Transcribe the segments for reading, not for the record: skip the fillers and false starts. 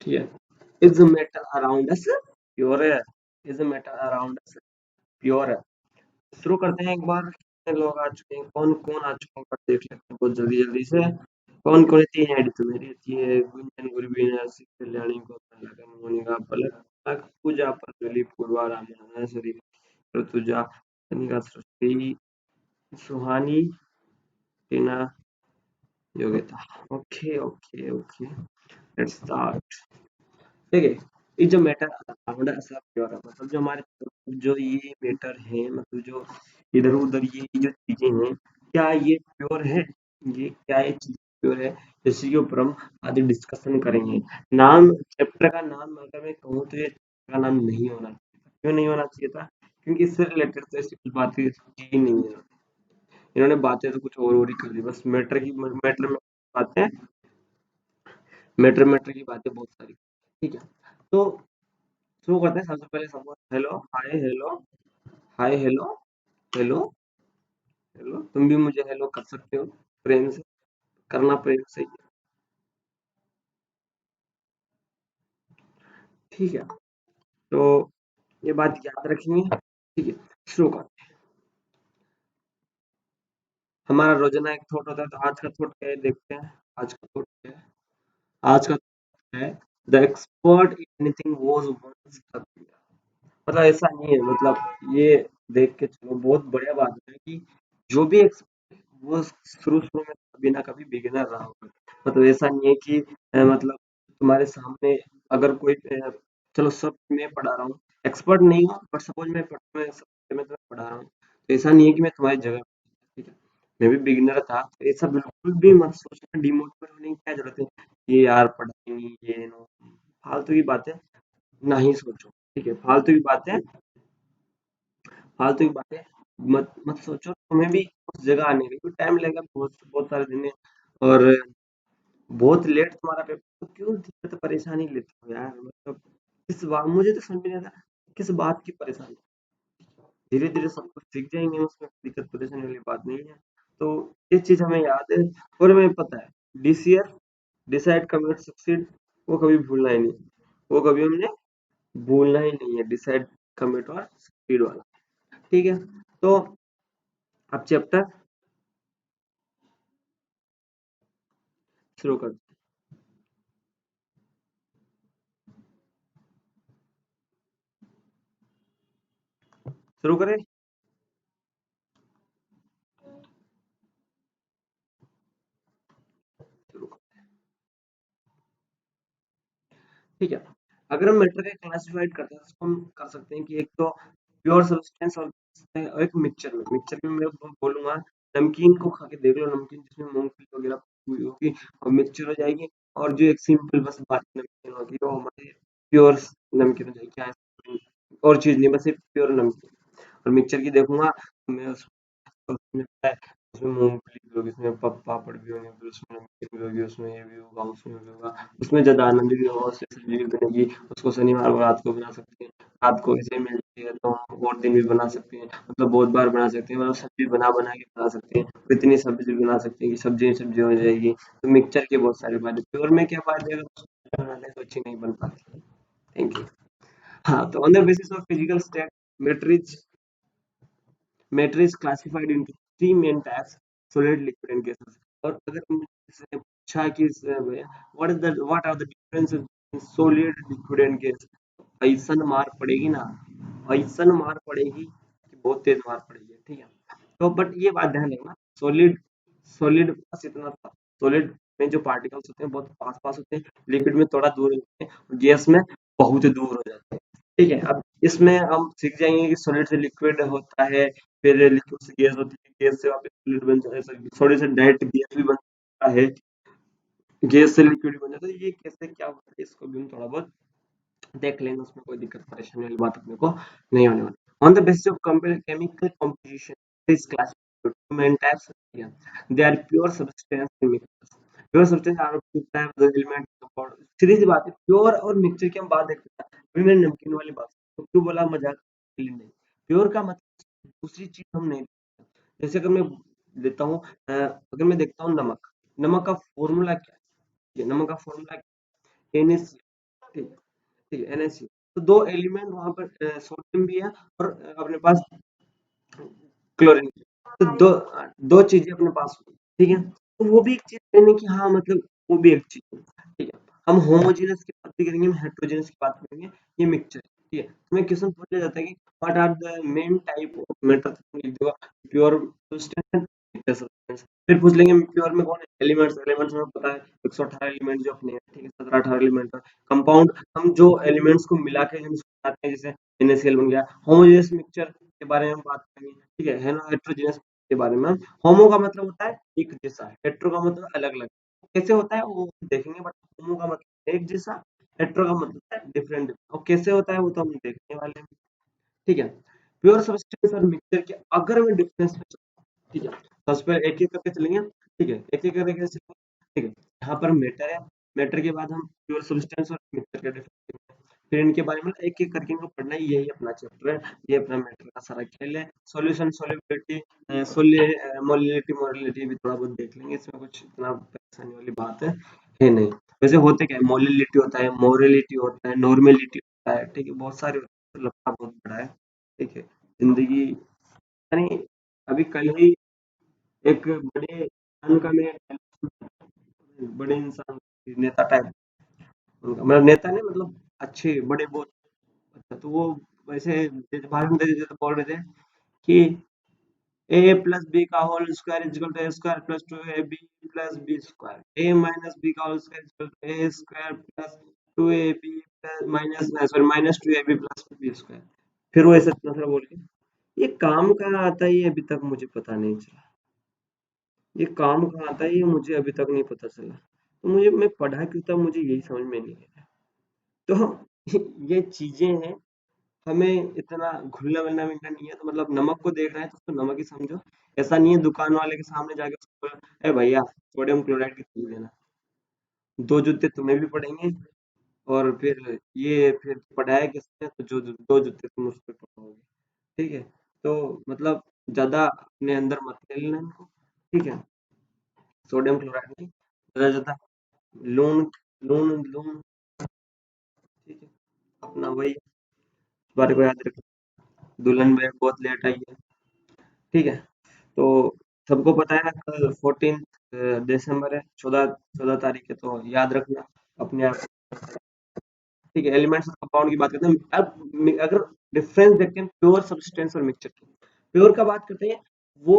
ठीक है। Is metal around us pure है? Is metal around us pure है? शुरू करते हैं एक बार। कितने लोग आ चुके हैं, कौन कौन आ चुके हैं, एक बार देख लेते हैं बहुत जल्दी जल्दी से। कौन कौन है? 3 आईडी तो मेरी थी है, गुंजन गुरबीन हर्षित कल्याणी गौतम लगन मोनिका पलक पलक, पूजा पतली Purva Ram Shri Rutuja Kanika Srishti Suhani Tina Yogita. Okay okay okay, let's start. ठीक है। ये जो मैटर अराउंड अस प्योर है, मतलब जो हमारे जो ये मैटर है, मतलब जो इधर उधर ये जो चीजें हैं, क्या ये प्योर है? ये क्या ये चीज प्योर है? इसी के ऊपर हम आगे डिस्कशन करेंगे। नाम चैप्टर का नाम अगर मैं कहूँ तो ये chapter का नाम नहीं होना चाहिए। क्यों नहीं होना चाहिए था? क्योंकि इससे रिलेटेड तो ऐसी कुछ बातें की नहीं है। इन्होंने बातें तो कुछ और ही कर दी, बस मैटर में बातें, मैटर की बातें बहुत सारी। ठीक है। तो शुरू करते हैं। सबसे पहले सबको hello hi hello, hi hello, hello hello. तुम भी मुझे हेलो कर सकते हो, प्रेम से करना, प्रेम से। ठीक है। तो ये बात याद रखेंगे। ठीक है। शुरू कर। हमारा रोजाना एक थॉट होता है, तो आज का थॉट क्या है देखते हैं। आज का थॉट क्या है? आज का thought है the expert in anything was once the. मतलब ऐसा नहीं है, मतलब ये देख के चलो, बहुत बढ़िया बात है कि जो भी expert है, वो शुरू-शुरू में कभी ना कभी बिगिनर रहा होगा। मतलब ऐसा नहीं है कि मतलब तुम्हारे सामने अगर कोई चलो सब मैं पढ़ा रहा हूँ, एक्सपर्ट नहीं हूँ, बट सपोज मैं सब मैं तुम्हें पढ़ा रहा हूँ, तो ऐसा नहीं है कि मैं तुम्हारी जगह, ठीक है, मैं भी बिगिनर था, तो ऐसा बिल्कुल भी मत सोचना, डिमोटिवेट होने की क्या जरूरत है? ये यार पढ़ाई नहीं, ये नो, फालतू की बातें ना ही सोचो। ठीक है, फालतू की बातें मत मत सोचो। तुम्हें भी उस जगह आने में भी टाइम लगेगा, बहुत बहुत सारे दिन है, और बहुत लेट तुम्हारा पेपर, तो क्यों दिक्कत परेशानी लेते हो यार? मतलब किस बात, मुझे तो समझ नहीं आता किस बात की परेशानी। धीरे धीरे सब कुछ सीख जाएंगे, उसमें कोई दिक्कत परेशानी वाली बात नहीं है। तो ये चीज हमें याद है, और हमें पता है DCF डिसाइड कमिट सक्सीड, वो कभी भूलना ही नहीं, वो कभी हमने भूलना ही नहीं है, डिसाइड कमिट और सक्सीड वाला। ठीक है। तो अब चैप्टर शुरू कर, शुरू करें। शुरू कर। ठीक है। अगर हम मैटर को क्लासिफाइड करते हैं, तो उसको हम कर सकते हैं कि एक तो प्योर सब्सटेंस और एक मिक्सचर में मैं बोलूंगा नमकीन को खा के देख लो, नमकीन जिसमें मूंगफली वगैरह हुई होगी और मिक्सचर हो जाएगी, और जो एक सिंपल बस बात नमकीन होगी, वो हमारे प्योर नमकीन हो जाएगी। क्या है? और चीज नहीं, बस एक प्योर नमकीन। और मिक्सचर की देखूंगा तो मैं उसमें पता है, उसमें मूँगफली भी होगी, उसमें पापड़ भी होंगे, फिर उसमें नमकीन भी होगी, उसमें ये भी होगा, उसमें भी होगा, उसमें ज़्यादा आनंद भी होगा, उससे सब्ज़ी भी बनेगी, उसको शनिवार को रात को बना सकते हैं, रात को ऐसे मिलती है तो हम और दिन भी बना सकते हैं, मतलब बहुत बार बना सकते हैं, मतलब सब्ज़ी बना-बना के बना सकते हैं, तो इतनी सब्ज़ी बना सकते हैं कि सब्ज़ी ही सब्ज़ी हो जाएगी। तो मिक्सचर के बहुत सारे फायदे, प्योर में क्या फायदे हैं? अगर उसको बनाते हैं तो अच्छी नहीं बन पाती। Thank you. हाँ, तो on the basis of physical state matter Matter is classified into three main types: solid, liquid, and gases. और अगर मुझसे पूछा कि what are the differences between solid, liquid and gas, ऐसन मार पड़ेगी ना, ऐसन मार पड़ेगी कि बहुत तेज मार पड़ेगी। ठीक है। तो बट ये बात ध्यान रखना, सॉलिड सॉलिड बस इतना था, सॉलिड में जो पार्टिकल्स होते हैं बहुत पास पास होते हैं, लिक्विड में थोड़ा दूर होते हैं, गैस में बहुत दूर हो जाते हैं। ठीक है। अब इसमें हम सीख जाएंगे कि सॉलिड से लिक्विड होता है, फिर लिक्विड से गैस होती है, गैस से वापस सॉलिड बन जाता है, सॉलिड से डायरेक्ट गैस भी बन सकता है, गैस से लिक्विड भी बन जाता है। ये कैसे क्या होता है, इसको भी हम थोड़ा बहुत देख लेंगे, उसमें कोई दिक्कत परेशानी वाली बात अपने को नहीं होने वाली। On the basis of chemical composition is classified two main types, they are pure substance and mixtures. Pure substance are two type the element compound, सीधी सी बात है, प्योर और मिक्सचर की हम बात देखते हैं। अभी मैंने नमकीन वाली बात तो क्यों बोला, मजाक के लिए नहीं। प्योर का मतलब दूसरी चीज हम नहीं, जैसे अगर मैं लेता हूँ अगर मैं देखता हूँ नमक, नमक का फॉर्मूला क्या है? नमक का फॉर्मूला NaCl, ठीक ठीक है, NaCl। तो 2 एलिमेंट वहाँ पर सोडियम भी है और अपने पास क्लोरीन। तो दो चीजें अपने पास होगी, ठीक है। तो वो भी एक चीज कहने की, हाँ मतलब वो भी एक चीज है, ठीक है। हम होमोजेनस की बात भी करेंगे, हम हेट्रोजेनस की बात करेंगे, ये मिक्सचर है, ठीक है। हमें क्वेश्चन पूछ लिया जाता है कि what are the main type of metal, लिख दो प्योर सब्सटेंस। फिर पूछ लेंगे प्योर में कौन है, एलिमेंट्स। एलिमेंट्स में पता है 118 एलिमेंट जो अपने हैं, ठीक है, 17-18 एलिमेंट है। कंपाउंड, हम जो एलिमेंट्स को मिला के हम बनाते हैं, जैसे NaCl बन गया। होमोजेनस मिक्सचर के बारे में हम बात करेंगे, ठीक है ना। हेट्रोजेनस के बारे में, होमो का मतलब होता है एक जैसा, हेट्रो का मतलब अलग अलग। कैसे होता है वो देखेंगे, बट होमो का मतलब एक जैसा, हेट्रो का मतलब है डिफरेंट। और कैसे होता है वो तो हम देखने वाले हैं, ठीक है। प्योर सब्सटेंस और मिक्सचर के अगर मैं डिफरेंस में चलूं, ठीक है, तो उस पर एक एक करके चलेंगे, ठीक है, एक एक करके चलेंगे, ठीक है। यहाँ पर मैटर है, मैटर के बाद हम प्योर सब्सटेंस और मिक्सचर का डिफरेंस, फिर इनके बारे में एक एक करके इनको पढ़ना है, यही अपना चैप्टर है, ये अपना मैटर का सारा खेल है। सॉल्यूशन, सॉल्युबिलिटी, मोलिलिटी, मोलिलिटी भी थोड़ा बहुत देख लेंगे, इसमें कुछ इतना परेशानी वाली बात है नहीं। वैसे होते क्या है, मोलिलिटी होता है, मोरिलिटी होता है, नॉर्मेलिटी होता है, ठीक है, बहुत सारे होते हैं, तो लफड़ा बहुत बड़ा है, ठीक है। जिंदगी यानी, अभी कल ही एक बड़े इंसान का मैं, बड़े इंसान, नेता टाइप, उनका मतलब नेता नहीं, मतलब अच्छे बड़े बहुत। अच्छा, तो वो वैसे भाषण दे रहे थे, तो बोल रहे थे कि ए प्लस बी का whole square is equal to a square plus two a b plus b square, a minus b का whole square is equal to a square plus two a b plus minus, sorry, minus two a b plus b square. फिर वो ऐसा मतलब बोल के, ये काम कहाँ आता है, ये अभी तक मुझे पता नहीं चला। ये काम कहाँ आता है, ये मुझे अभी तक नहीं पता चला। तो मुझे, मैं पढ़ा क्यों था, मुझे यही समझ में नहीं आया। तो ये चीजें हैं, हमें इतना घुलना मिलना मिलना नहीं है। तो मतलब नमक को देख रहे हैं तो उसको नमक ही समझो। ऐसा नहीं है दुकान वाले के सामने जाके उसको बोलो, ए भैया सोडियम क्लोराइड की गोली देना, दो जूते तुम्हें भी पड़ेंगे, और फिर पढ़ाया किसने, तो जो दो जूते तुम उस पर पड़ोगे, ठीक है। तो मतलब ज्यादा अपने अंदर मत ले लेना इनको, ठीक है। सोडियम क्लोराइड नहीं, ज्यादा ज्यादा लून, लून लून, ठीक है, अपना वही, इस बारे को याद रखना। दुल्हन में बहुत लेट आई है, ठीक है। तो सबको पता है ना, कल 14 दिसंबर है, 14 तारीख है, तो याद रखना अपने आप, ठीक है। एलिमेंट्स और कंपाउंड की बात करते हैं। अब अगर डिफरेंस देखते हैं प्योर सब्सटेंस और मिक्सचर की, प्योर का बात करते हैं, वो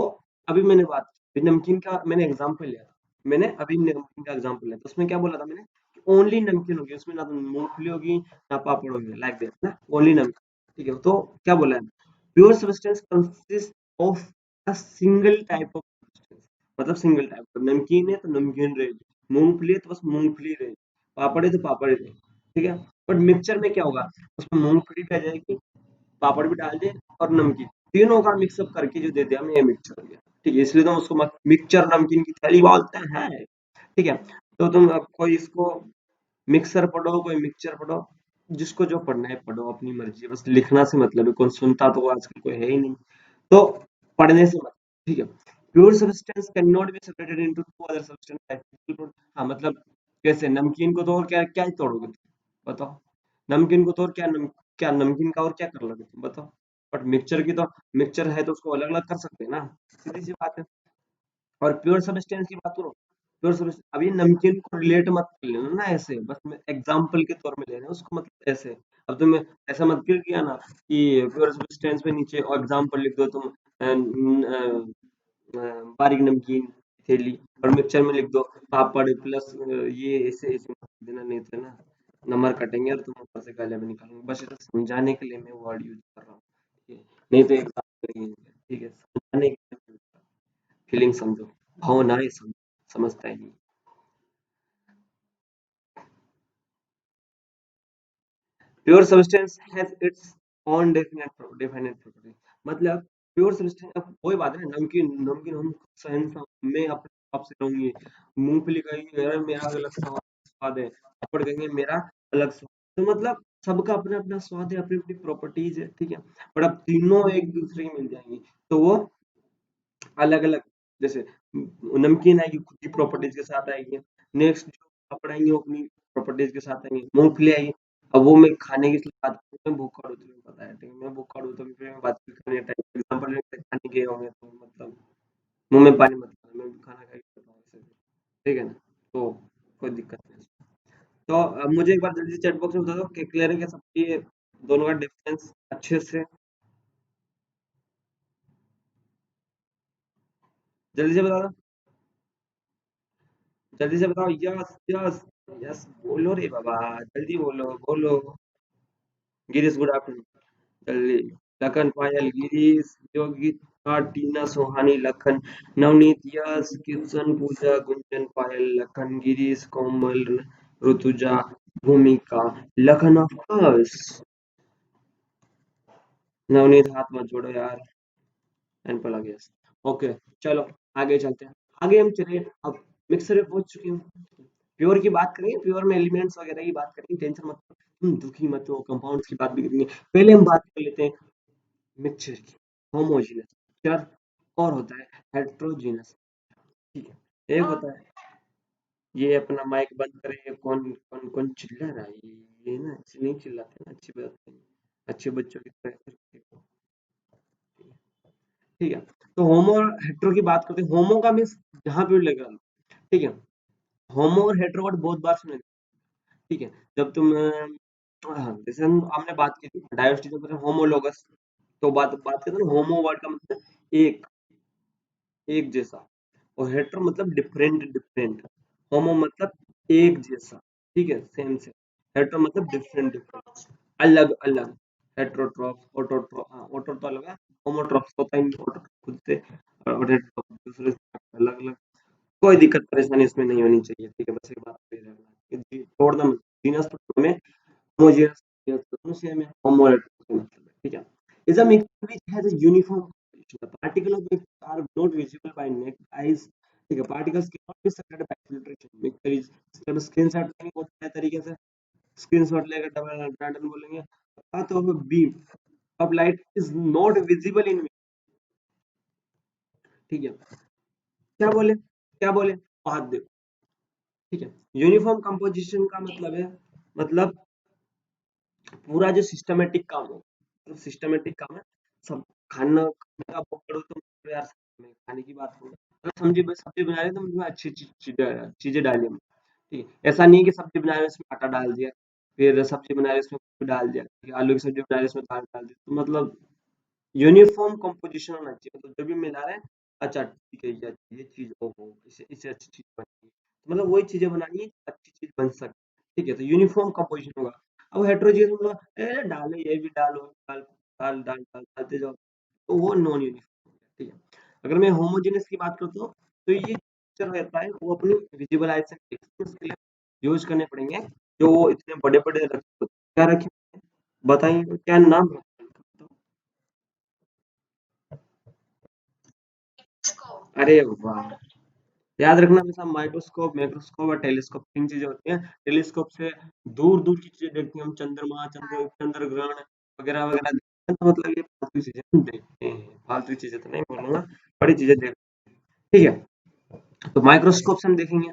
अभी मैंने बात की, नमकीन का मैंने एग्जांपल लिया था, मैंने अभी नमकीन का एग्जांपल लिया, तो उसमें क्या बोला था मैंने, ओनली नमकीन होगी, उसमें ना तो मूंगफली होगी ना पापड़ होगी, लाइक दैट ना, ओनली नमकीन, ठीक है। तो क्या बोला है, pure substance consist of a single type of substance, मतलब सिंगल टाइप, नमकीन है तो नमकीन रहेगी, मूंगफली है तो बस मूंगफली रहेगी, पापड़ है तो पापड़ ही रहेगी, ठीक है। बट मिक्सचर में क्या होगा, उसमें मूंगफली भी आ जाएगी, पापड़ भी डाल दिए और नमकीन, तीनों का मिक्सअप करके जो दे दिया हमें, ये मिक्सचर हो गया, ठीक है। इसलिए तो उसको मिक्सचर नमकीन की थैली बोलते हैं, ठीक है। तो तुम अब कोई इसको मिक्सर पढ़ो, कोई मिक्सचर पढ़ो, जिसको जो पढ़ना है पढ़ो, अपनी मर्जी है, बस लिखना से मतलब है, कौन सुनता तो आजकल कोई है ही नहीं, तो पढ़ने से मतलब, ठीक है। Pure substance can not be separated into two other substance. हाँ मतलब, कैसे नमकीन को तो और क्या क्या ही तोड़ोगे तुम, बताओ। नमकीन को तो और क्या नमकीन का और क्या कर लोगे तुम, बताओ। बट मिक्सचर की तो, मिक्सचर है तो उसको अलग अलग कर सकते हैं ना, सीधी सी बात है। और प्योर सब्सटेंस की बात करो, प्योर सब्सटेंस, अब ये नमकीन को रिलेट मत कर लेना ना ऐसे, बस मैं एग्जांपल के तौर में ले रहे हैं उसको, मतलब ऐसे। अब तुम ऐसा मत कर किया ना कि प्योर सब्सटेंस पे नीचे और एग्जांपल लिख दो तुम, बारीक नमकीन थैली, और मिक्सचर में लिख दो पापड़ प्लस ये, ऐसे ऐसे मत देना, नहीं तो ना नंबर कटेंगे और तुम ऊपर से गालियां भी निकालोगे, बस इसे समझाने के लिए मैं वर्ड यूज कर रहा हूँ, ठीक है? नहीं तो एग्जाम, ठीक है, समझाने के लिए, फीलिंग समझो, भावनाएं समझो, समझता ही नहीं। Pure substance has its own definite property, मतलब प्योर सब्सटेंस, अब कोई बात नहीं, नमकीन नमकीन हम सहन, मैं अपने हिसाब से रहूंगी, मूंगफली कहेंगे अरे मेरा अलग स्वाद है, पापड़ कहेंगे मेरा अलग स्वाद, तो मतलब सबका अपना अपना स्वाद है, अपनी अपनी प्रॉपर्टीज है, ठीक है। पर अब तीनों एक दूसरे की मिल जाएंगी, तो वो अलग अलग, जैसे नमकीन आएगी खुद की प्रॉपर्टीज के साथ आएगी, नेक्स्ट जो पापड़ आएंगे वो अपनी प्रॉपर्टीज के साथ आएंगे। मूंगफली आई, अब वो मैं खाने की इसलिए बात करूँ, मैं भूखा हूँ तुम्हें पता है, ठीक है, मैं भूखा हूँ तो फिर मैं बात करने टाइम एग्जाम्पल खाने गए होंगे तो मतलब मुंह में पानी मत आना, मैं भी खाना खा के बताऊँ ऐसे भी, ठीक है ना? तो कोई दिक्कत नहीं। तो मुझे एक बार जल्दी से चैट बॉक्स में बता दो कि क्लियर है क्या सबकी ये दोनों का डिफरेंस अच्छे से, जल्दी से बता दो, जल्दी से बताओ, यस यस यस बोलो रे बाबा, जल्दी बोलो बोलो। गिरीश गुड आफ्टरनून, जल्दी। लखन पायल गिरीश योगिता टीना सोहानी लखन नवनीत यस किशन पूजा गुंजन पायल लखन गिरीश कोमल ऋतुजा भूमिका लखन ऑफ कोर्स। नवनीत हाथ मत जोड़ो यार, एंड पर गया। ओके, चलो आगे चलते हैं। आगे हम चले, अब मिक्सर में पहुंच चुके हैं, प्योर की बात करेंगे, प्योर में एलिमेंट्स वगैरह की बात करेंगे, टेंशन मत लो, दुखी मत हो, कंपाउंड्स की बात भी करेंगे। पहले हम बात कर लेते हैं मिक्सचर की, होमोजीनस मिक्सचर और होता है हेट्रोजीनस, ठीक है। एक होता है, ये अपना माइक बंद करे, ये कौन कौन कौन चिल्ला रहा है, ये ना ऐसे नहीं चिल्लाते ना, अच्छी बात नहीं, अच्छे बच्चों की तरह करके, ठीक है। तो होमो और हेट्रो की बात करते हैं, होमो का मीन्स जहां पे भी लेकर, ठीक है। होमो और हेट्रो वर्ड बहुत बार सुने, ठीक है। जब तुम हाँ, जैसे हमने बात की थी डाइवर्सिटी के बारे में, होमोलोगस, तो बात बात करते हैं ना, होमो वर्ड का मतलब एक, एक जैसा, और हेट्रो मतलब डिफरेंट डिफरेंट, होमो मतलब एक जैसा, ठीक है, सेम सेम, हेट्रो मतलब डिफरेंट डिफरेंट, अलग अलग, हेट्रोट्रॉफ ऑटोट्रॉफ, हाँ ऑटो तो अलग है, होमोट्रॉफ होता ही नहीं, ऑटो खुद से, और हेट्रोट्रॉफ दूसरे से, अलग अलग। कोई दिक्कत परेशानी इसमें नहीं होनी चाहिए, ठीक है, बस एक बात पे रहना कि छोड़ना मत, जीनस तो हमें homogeneous दोनों सेम है, homogeneous का मतलब है, ठीक है। is a mixture which has a uniform composition. The particles of it are not visible by naked eyes, ठीक है, particles cannot be separated by filtration. mixture is, जब स्क्रीनशॉट लेंगे बहुत नए तरीके से, स्क्रीनशॉट लेकर डबल पैटर्न बोलेंगे, path of a beam of light is not visible in, ठीक है, क्या बोले, क्या बोले, पाथ देखो, ठीक है। यूनिफॉर्म कंपोजिशन का मतलब है, मतलब पूरा जो सिस्टमेटिक काम हो, मतलब सिस्टमेटिक काम है सब, खाना खाने का पकड़ो तो मतलब यार, मैं खाने की बात करूँ, अगर सब्जी सब्जी बना रहे तो उसमें अच्छी अच्छी चीजें चीजें डाली हमने, ठीक है। ऐसा नहीं है कि सब्जी बना रहे उसमें आटा डाल दिया, फिर सब्जी बना रहे उसमें कुछ डाल दिया, ठीक है, आलू की सब्जी बना रहे उसमें दाल डाल दी, तो मतलब यूनिफॉर्म कंपोजिशन होना चाहिए, मतलब जब भी मिला रहे हैं, अच्छा ठीक है, ये चीज ओहो इससे इससे अच्छी चीज बनी है, तो मतलब वही चीजें बनानी है, अच्छी चीज बन सके, ठीक है, तो यूनिफॉर्म कंपोजिशन होगा। अब हेट्रोजीनियस मतलब डाले ये भी डालो, दाल दाल दाल दाल डालते जाओ, तो वो नॉन यूनिफॉर्म, ठीक है। अगर मैं होमोजेनियस की बात करता हूँ, तो ये पिक्चर रहता है वो अपनी विजिबल आई से उसके लिए यूज करने पड़ेंगे, जो वो इतने बड़े बड़े रखे, क्या रखे बताइए क्या नाम है? अरे वाह, याद रखना हमेशा, माइक्रोस्कोप माइक्रोस्कोप और टेलीस्कोप तीन चीजें होती हैं। टेलीस्कोप से दूर दूर की चीजें देखते हैं हम, चंद्रमा चंद्र ग्रहण वगैरह वगैरह देखते हैं, तो मतलब ये फालतू चीजें हम देखते हैं, फालतू चीजें तो नहीं बोलूंगा, बड़ी चीजें देखते हैं, ठीक है। तो माइक्रोस्कोप से हम देखेंगे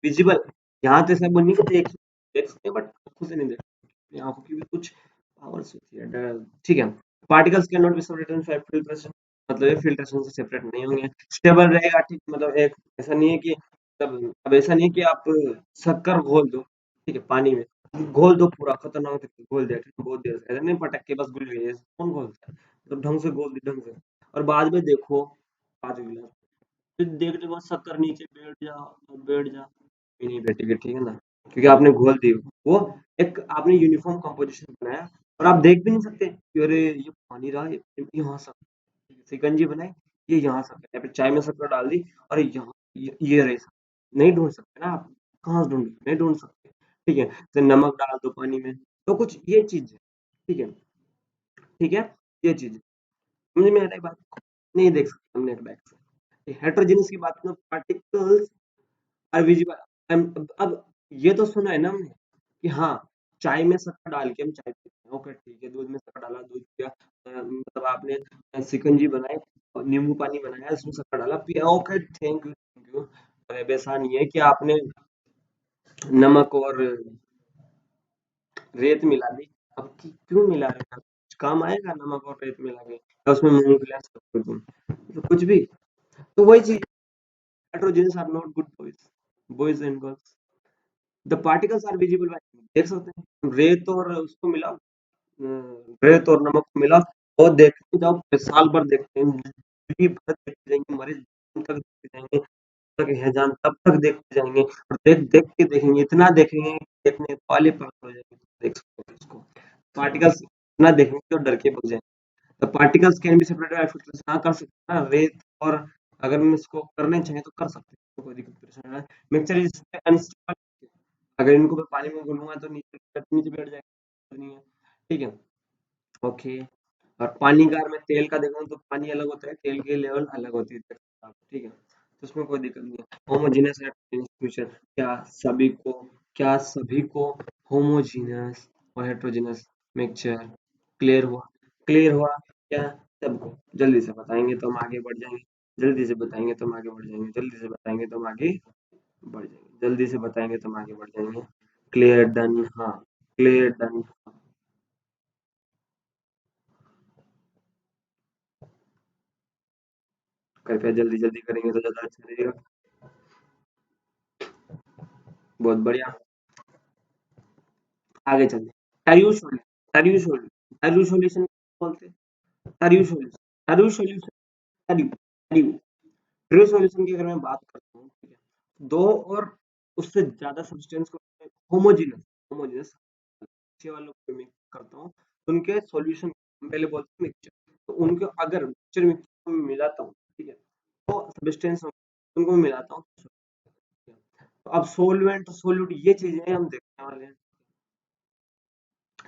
विजिबल, यहाँ तो सब नहीं को देख सकते हैं, बट आंखों से नहीं देख सकते, आंखों की भी कुछ पावर्स होती है, ठीक है। Particles can not be separated by filtration, मतलब ये फिल्ट्रेशन से सेपरेट नहीं होंगे, स्टेबल रहेगा, ठीक, मतलब एक ऐसा नहीं है कि, तब अब ऐसा नहीं है कि आप शक्कर घोल दो, ठीक है, पानी में घोल दो पूरा खतरनाक तरीके से घोल दिया, ठीक है, बहुत देर से ऐसा नहीं पटक के बस घुल गई, कौन घोलता है, तो ढंग से घोल दी ढंग से, और बाद में देखो 5 गिलास, फिर देखने के बाद शक्कर नीचे बैठ जा, भी नहीं बैठेगी, ठीक है ना, क्योंकि आपने घोल दी, वो एक आपने यूनिफॉर्म कंपोजिशन बनाया, और आप देख भी नहीं सकते कि अरे ये पानी रहा, ये यहाँ शक्कर, शिकंजी बनाई, ये यहाँ शक्कर, या फिर चाय में शक्कर डाल दी, अरे यहाँ ये रही शक्कर, नहीं ढूंढ सकते ना आप, कहाँ से ढूंढ, नहीं ढूंढ सकते, ठीक है। तो नमक डाल दो पानी में, तो कुछ ये चीज है, ठीक है, ठीक है, ये चीज है, समझ में आ रहा है बात, नहीं देख सकते हमने बैक से। हेट्रोजीनियस की बात करें, पार्टिकल्स आर विजिबल, अब ये तो सुना है ना हमने कि हाँ, चाय में शक्कर डाल के हम चाय पीते हैं, ओके ठीक है, दूध में शक्कर डाला, दूध पिया, मतलब आपने शिकंजी बनाई और नींबू पानी बनाया, इसमें शक्कर डाला पिया, okay thank you thank you. अरे वैसा नहीं है कि आपने नमक और रेत मिला दी। अब क्यों मिला रहे हैं? कुछ काम आएगा नमक और रेत मिला के, या उसमें मूंगफलियां सब कुछ दूं? तो कुछ भी। तो वही चीज, heterogeneous are not good boys, boys and girls. The particles are visible by, देख सकते हैं रेत और उसको मिला, रेत और नमक को मिला, और देखते जाओ, साल भर देखते हैं, जिंदगी भर देखते जाएंगे, मरे दम तक देखते जाएंगे, तक है जान तब तक देखते जाएंगे, और देख देख के देखेंगे, इतना देखेंगे देखने वाले पागल हो जाएंगे। देख सकते हैं उसको, पार्टिकल्स इतना देखेंगे तो डर के भाग जाएंगे। तो particles can be separated by filters, हाँ कर सकते हैं ना, रेत और अगर हम इसको करने चाहें तो कर सकते हैं, तो कोई दिक्कत परेशानी नहीं है। मिक्सचर इज अनस्टेबल, अगर इनको मैं पानी में घोलूंगा तो नीचे नीचे बैठ जाएगा, नहीं है, ठीक है, ओके। और पानी का अगर मैं तेल का देखूं तो पानी अलग होता है, तेल की लेवल अलग होती है, ठीक है, तो उसमें कोई दिक्कत नहीं है। होमोजेनियस फ्यूचर, क्या सभी को होमोजीनियस और हेट्रोजेनस मिक्सचर क्लियर हुआ? क्लियर हुआ क्या सबको? जल्दी से बताएंगे तो हम आगे बढ़ जाएंगे, जल्दी से बताएंगे तो हम आगे बढ़ जाएंगे, जल्दी से बताएंगे तो हम आगे बढ़ जाएंगे, जल्दी से बताएंगे तो हम आगे बढ़ जाएंगे। क्लियर डन, हाँ, क्लियर डन। कृपया जल्दी जल्दी करेंगे तो ज्यादा अच्छा रहेगा। बहुत बढ़िया, आगे चलते। टरयू सॉल्यूशन, टरयू सॉल्यूशन, टरयू सॉल्यूशन बोलते हैं, टरयू सॉल्यूशन, टरयू सॉल्यूशन, टरयू, टरयू, टरयू सॉल्यूशन की अगर मैं बात करता हूँ, ठीक है, दो और उससे ज्यादा सब्सटेंस को होमोजेनस, होमोजेनस वालों को मैं करता हूँ, उनके सॉल्यूशन पहले बोलते हैं मिक्सचर, तो उनको अगर मिक्सचर मिक्सचर में मिलाता हूँ, ठीक है, तो सब्सटेंस उनको मिलाता हूँ, तो अब सोलवेंट सोल्यूट ये चीजें हम देखने वाले हैं,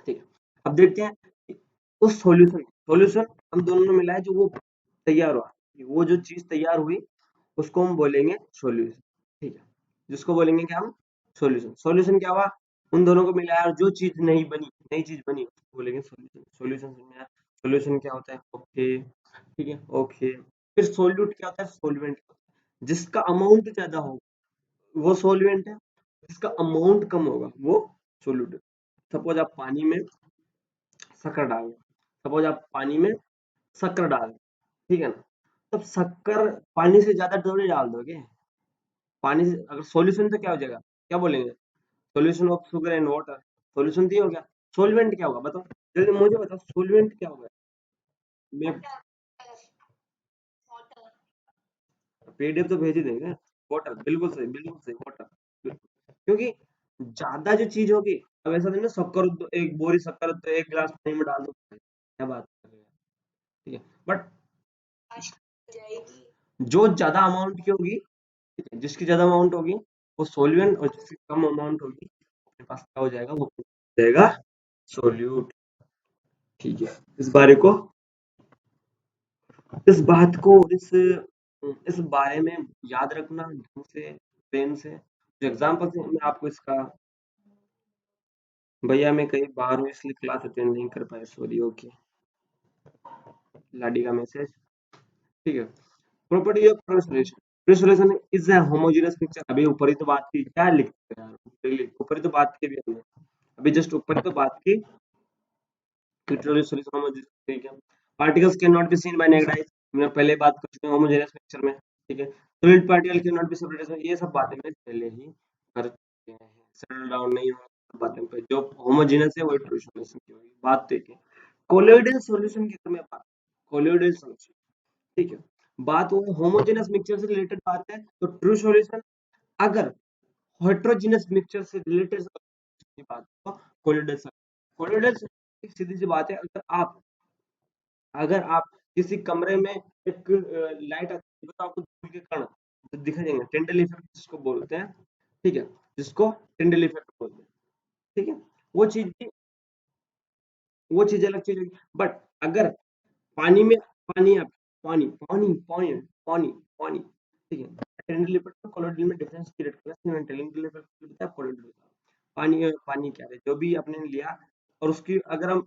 ठीक है। अब देखते हैं कि उस सॉल्यूशन, सॉल्यूशन हम दोनों ने मिलाया जो वो तैयार हुआ, वो जो चीज तैयार हुई उसको हम बोलेंगे सॉल्यूशन, ठीक है, जिसको बोलेंगे क्या हम? सॉल्यूशन। सॉल्यूशन क्या हुआ? उन दोनों को मिलाया और जो चीज नहीं बनी, नई चीज बनी, उसको बोलेंगे सॉल्यूशन। सॉल्यूशन में सॉल्यूशन क्या होता है? ओके, ठीक है, ओके। फिर सोल्यूट क्या होता है? सॉल्वेंट, जिसका अमाउंट ज्यादा हो वो सॉल्वेंट है, जिसका अमाउंट कम होगा वो सोल्यूट है। सपोज आप पानी में शक्कर डाल दो, सपोज आप पानी में शक्कर डाल दो, ठीक है ना, तब शक्कर पानी से ज्यादा थोड़ी डाल दोगे, पानी से अगर सॉल्यूशन तो क्या हो जाएगा, क्या बोलेंगे? Solution of sugar and water, solution तो ये हो गया। सॉल्वेंट क्या होगा बताओ, जल्दी मुझे बताओ, सॉल्वेंट क्या होगा? मैं पीडीएफ तो भेज ही देंगे। वाटर, बिल्कुल सही, बिल्कुल सही, वाटर, क्योंकि ज्यादा जो चीज होगी, अब ऐसा नहीं ना, शक्कर एक बोरी शक्कर तो एक गिलास पानी में डाल दो, क्या बात कर रहे हैं, ठीक है, बट जो ज्यादा अमाउंट की होगी, ठीक है, जिसकी ज्यादा अमाउंट होगी वो सोल्यूएंट, और जिसकी कम अमाउंट होगी अपने पास क्या हो जाएगा, वो हो जाएगा सोल्यूट, ठीक है। इस बारे को, इस बात को, इस बारे में याद रखना ढंग से, प्रेम से, जो एग्जाम्पल से मैं आपको इसका, भैया मैं कहीं बाहर हूँ इसलिए क्लास अटेंड नहीं कर पाया, सॉरी, ओके, लाडी का मैसेज, ठीक है। Property of translation, translation is a homogeneous picture, अभी ऊपर ही तो बात की, क्या लिखते हैं यार, ऊपर ही तो बात की भी हमने, अभी जस्ट ऊपर ही तो बात की, literally solution homogeneous, ठीक है। Particles can not be seen bye naked eye, हमने पहले बात कर चुके हैं होमोजेनियस पिक्चर में, ठीक है। Solid particle can not be separated, ये सब बातें मैंने पहले ही कर चुके हैं, सेटल डाउन नहीं होगा बातें पे, जो होमोजेनियस है वो ट्रू सॉल्यूशन की होगी, बात देखिए। कोलोइडल सॉल्यूशन की अगर मैं बात, कोलोइडल सॉल्यूशन, ठीक है, बात वो होमोजेनियस मिक्सचर से रिलेटेड बात है, तो ट्रू सॉल्यूशन। अगर हेटेरोजेनियस मिक्सचर से रिलेटेड बात हो, कोलोइडल सॉल्यूशन, कोलोइडल सॉल्यूशन सीधी सी बात है, अगर आप किसी कमरे में एक लाइट आती है तो आपको धूल के कण दिखाई देंगे, टिंडल इफेक्ट जिसको बोलते हैं, ठीक है, जिसको टिंडल इफेक्ट बोलते हैं, ठीक है, वो चीज भी, वो चीज अलग चीज होगी, बट अगर पानी में, पानी आप, पानी पानी पानी पानी पानी, ठीक है, टिंडल इफेक्ट और कोलोइडल में डिफरेंस क्रिएट करना है, टिंडल इफेक्ट होता है, कोलोइडल होता है। पानी, पानी क्या है, जो भी आपने लिया और उसकी अगर हम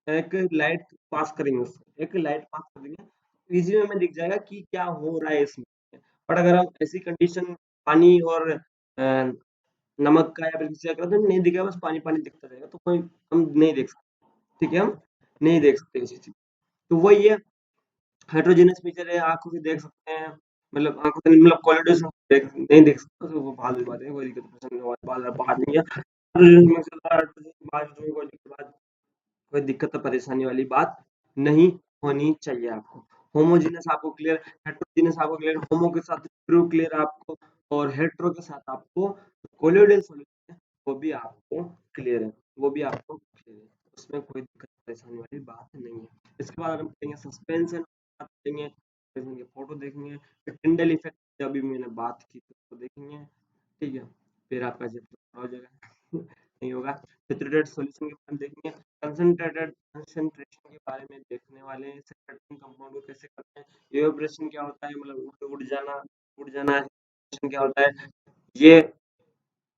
एक लाइट पास करेंगे, उससे एक लाइट पास कर देंगे, इजी में हमें दिख जाएगा कि क्या हो रहा है इसमें, बट अगर हम ऐसी कंडीशन पानी और नमक का या फिर किसी का तो नहीं दिखेगा, बस पानी पानी दिखता रहेगा, तो कोई हम नहीं देख सकते। ठीक है, हम नहीं देख सकते किसी चीज। तो वही है, हेटेरोजेनियस फीचर है, आंखों से देख सकते हैं, मतलब आंखों से मतलब कोलिडेशन नहीं देख सकते, तो वो बाद की बात है, कोई दिक्कत परेशानी वाली बात नहीं है। हेटेरोजेनियस मिक्सचर का बात में कोई दिक्कत तो परेशानी वाली बात नहीं होनी चाहिए आपको। होमोजेनस आपको क्लियर, हेटेरोजेनस आपको क्लियर, होमो के साथ ट्रू क्लियर आपको, और हेटेरो के साथ आपको कोलिडल सॉल्यूशन है, वो भी आपको क्लियर है, वो भी आपको क्लियर है, उसमें कोई दिक्कत परेशानी वाली बात नहीं है। इसके बाद हम करेंगे सस्पेंशन, बात करेंगे, देखेंगे फोटो देखेंगे, फिर टिंडल इफेक्ट जब भी मैंने बात की तो उसको देखेंगे। ठीक है, फिर आपका चैप्टर हो जाएगा। नहीं होगा, सेचुरेटेड सॉल्यूशन के बारे में देखेंगे, कंसंट्रेटेड कंसंट्रेशन के बारे में देखने वाले हैं, सेपरेटिंग कंपाउंड को कैसे करते हैं, इवेपोरेशन क्या होता है, मतलब उड़ जाना क्या होता है, ये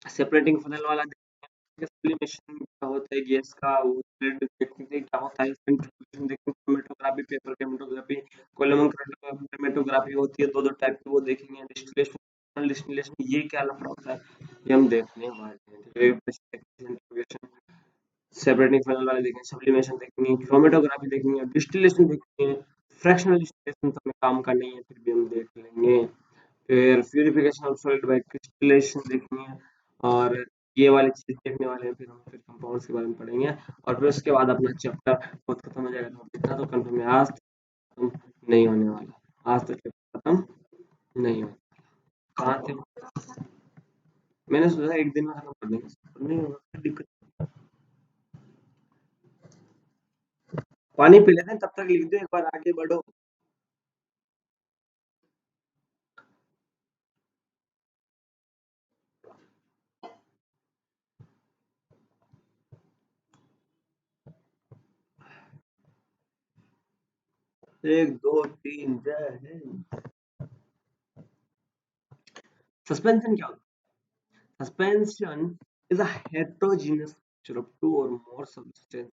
सेपरेटिंग फनल वाला देखेंगे, सब्लिमेशन क्या होता है गैस का, वो देखेंगे क्या होता है, सेंट्रीफ्यूगेशन देखेंगे, chromatography, paper chromatography, column chromatography होती है, दो दो टाइप की, वो देखेंगे, डिस्टिलेशन, डिस्टिलेशन ये क्या लफड़ा होता है, ये हम देखने वाले हैं। सेंट्रीफ्यूगेशन, सेपरेटिंग फनल वाले देखेंगे, सब्लिमेशन देखेंगे, क्रोमेटोग्राफी देखेंगे, डिस्टिलेशन देखेंगे, फ्रैक्शनल डिस्टिलेशन तो हमें काम का नहीं है, फिर भी हम देख लेंगे। फिर प्यूरिफिकेशन ऑफ सॉलिड बाय क्रिस्टलेशन देखेंगे, और ये वाली चीज देखने वाले हैं, फिर हम फिर कंपाउंड्स के बारे में पढ़ेंगे, और फिर उसके बाद अपना चैप्टर बहुत खत्म हो जाएगा, तो इतना तो कंफर्म है, आज तक खत्म नहीं होने वाला, आज तक चैप्टर खत्म नहीं होगा। कहाँ थे, मैंने सोचा एक दिन में खत्म कर देंगे, पर नहीं होगा, फिर दिक्कत। पानी पी लेते हैं, तब तक लिख दो, एक बार आगे बढ़ो। एक दो तीन जय हिंद। सस्पेंशन क्या होता है? Suspension is a heterogeneous mixture of two or more substances.